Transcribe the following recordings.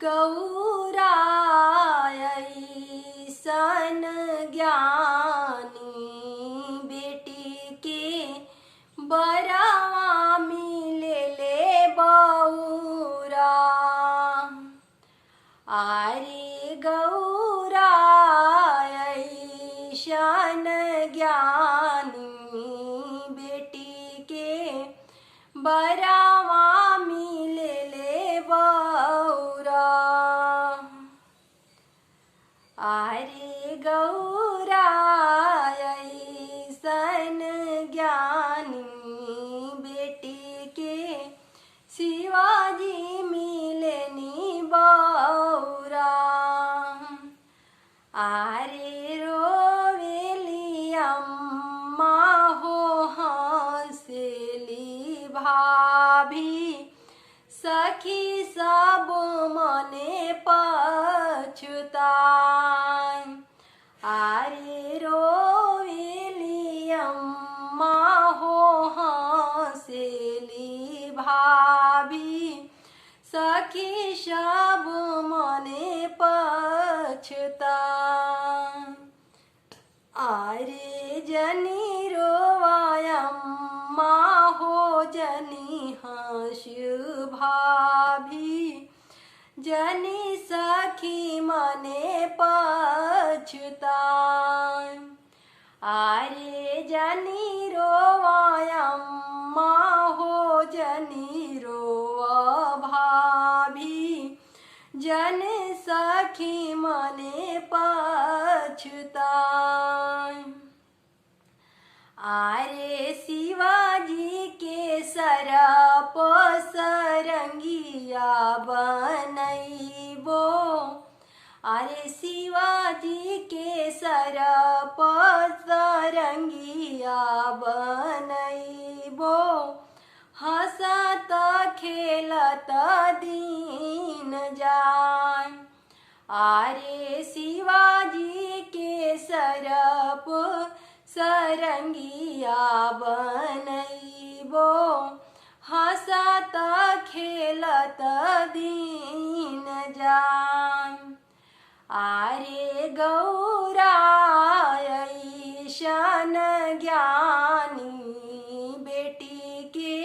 गौरा ऐसन ज्ञानी बेटी के बरावा मिलेले बौरा। आरे गौरा ऐसन ज्ञानी बेटी के बरावा मिलेले बौरा। आरे गौरा ऐसन ज्ञानी बेटी के शिवाजी मिलनी बौरा। आरे रोवेली अम्मा हो हंसेली भाभी सखी सब मने पछुताय। आरे रोवेली अम्मा हो हंसेली भाभी सखी सब मने पछुताय। आरे जनी रोवाय अम्मा हो जनी हंसु भाभी जनी सखी मने पछुताय। आरे जनी रोवाय अम्मा हो जनी रोवा भाभी जन सखी मने पछुताय। आरे शिवाजी के सरप सरंगिया बनैबो। आरे शिवाजी के सरप सरंगिया बनैबो। हंसत खेलत दिन जाय। आरे शिवाजी के सरप सरंगिया बनैबो। हंसत खेलत दिन जाय। आरे गौरा ऐसन ज्ञानी बेटी के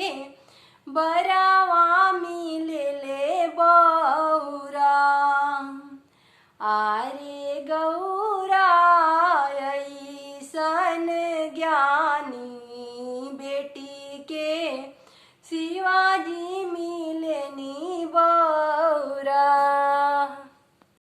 बरा